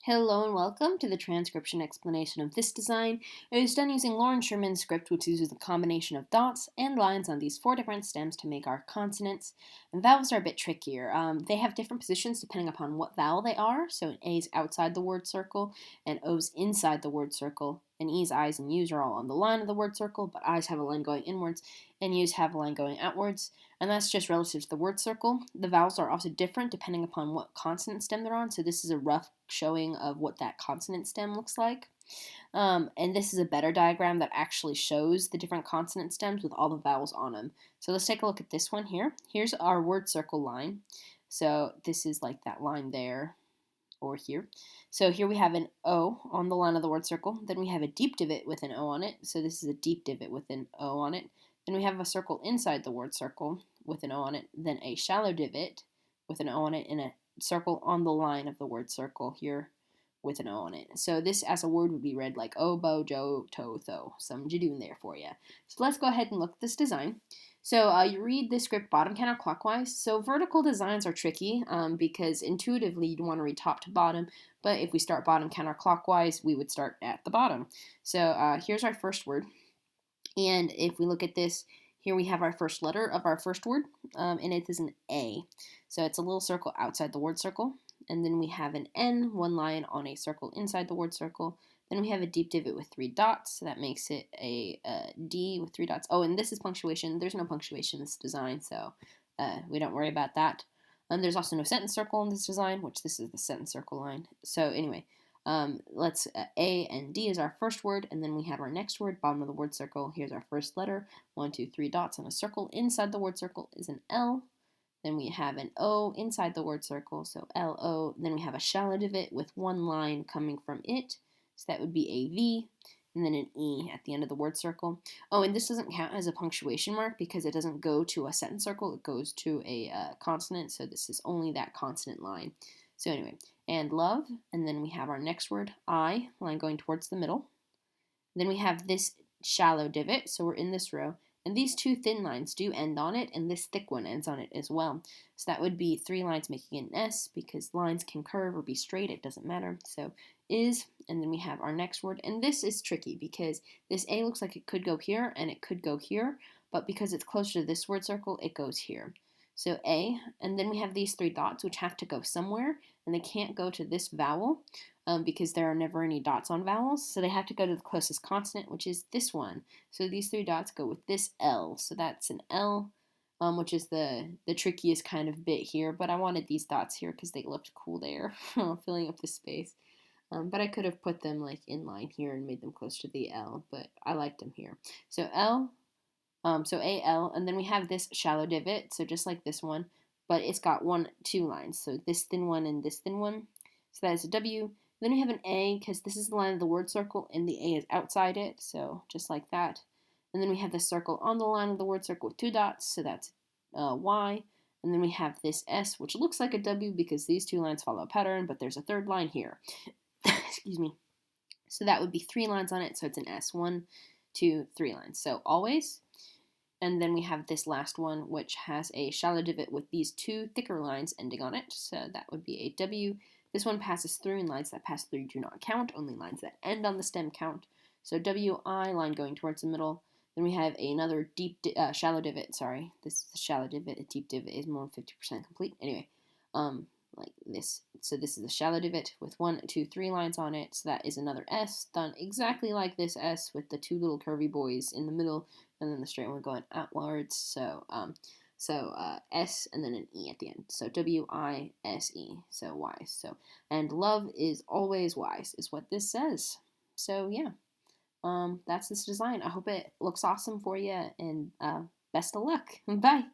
Hello and welcome to the transcription explanation of this design. It was done using Loren Sherman's script, which uses a combination of dots and lines on these 4 different stems to make our consonants. And vowels are a bit trickier. They have different positions depending upon what vowel they are. So an A is outside the word circle, and O's inside the word circle. And E's, I's, and U's are all on the line of the word circle, but I's have a line going inwards, and U's have a line going outwards. And that's just relative to the word circle. The vowels are also different depending upon what consonant stem they're on, so this is a rough showing of what that consonant stem looks like. And this is a better diagram that actually shows the different consonant stems with all the vowels on them. So let's take a look at this one here. Here's our word circle line. So this is like that line there or here. So here we have an O on the line of the word circle. Then we have a deep divot with an O on it. So this is a deep divot with an O on it. Then we have a circle inside the word circle with an O on it. Then a shallow divot with an O on it and a circle on the line of the word circle here with an O on it. So this as a word would be read like obo, jo, to, tho. Some jadoon there for you. So let's go ahead and look at this design. So you read the script bottom counterclockwise. So vertical designs are tricky because intuitively you'd want to read top to bottom, but if we start bottom counterclockwise, we would start at the bottom. So here's our first word, and if we look at this, here we have our first letter of our first word, and it is an A. So it's a little circle outside the word circle, and then we have an N, one line on a circle inside the word circle. Then we have a deep divot with 3 dots, so that makes it a D with 3 dots. Oh, and this is punctuation. There's no punctuation in this design, so we don't worry about that. There's also no sentence circle in this design, which this is the sentence circle line. So anyway, let's A and D is our first word, and then we have our next word, bottom of the word circle. Here's our first letter, 1, 2, 3 dots on a circle. Inside the word circle is an L. Then we have an O inside the word circle, so L-O. Then we have a shallow divot with one line coming from it, so that would be a V, and then an E at the end of the word circle. Oh, and this doesn't count as a punctuation mark because it doesn't go to a sentence circle, it goes to a consonant, so this is only that consonant line. So anyway, and love, and then we have our next word, I, line going towards the middle. Then we have this shallow divot, so we're in this row, and these 2 thin lines do end on it, and this thick one ends on it as well. So that would be 3 lines making an S, because lines can curve or be straight, it doesn't matter. So is, and then we have our next word, and this is tricky because this A looks like it could go here, and it could go here, but because it's closer to this word circle, it goes here. So A, and then we have these 3 dots, which have to go somewhere, and they can't go to this vowel because there are never any dots on vowels, so they have to go to the closest consonant, which is this one. So these 3 dots go with this L, so that's an L, which is the trickiest kind of bit here, but I wanted these dots here because they looked cool there, filling up the space. But I could have put them like in line here and made them close to the L, but I liked them here. So L, so AL, and then we have this shallow divot, so just like this one, but it's got 2 lines, so this thin one and this thin one. So that is a W. Then we have an A, because this is the line of the word circle, and the A is outside it, so just like that. And then we have the circle on the line of the word circle with 2 dots, so that's Y. And then we have this S, which looks like a W because these 2 lines follow a pattern, but there's a 3rd line here. Excuse me. So that would be 3 lines on it, so it's an S. 1, 2, 3 lines. So always. And then we have this last one, which has a shallow divot with these 2 thicker lines ending on it, so that would be a W. This one passes through, and lines that pass through do not count, only lines that end on the stem count. So WI, line going towards the middle. Then we have another shallow divot, sorry, this is a shallow divot, a deep divot is more than 50% complete. Anyway, like this. So this is a shallow divot with 1, 2, 3 lines on it, so that is another S, done exactly like this S with the 2 little curvy boys in the middle, and then the straight one going outwards, so S and then an E at the end. So W-I-S-E, so wise. So, and love is always wise, is what this says. So yeah, that's this design. I hope it looks awesome for you, and best of luck. Bye.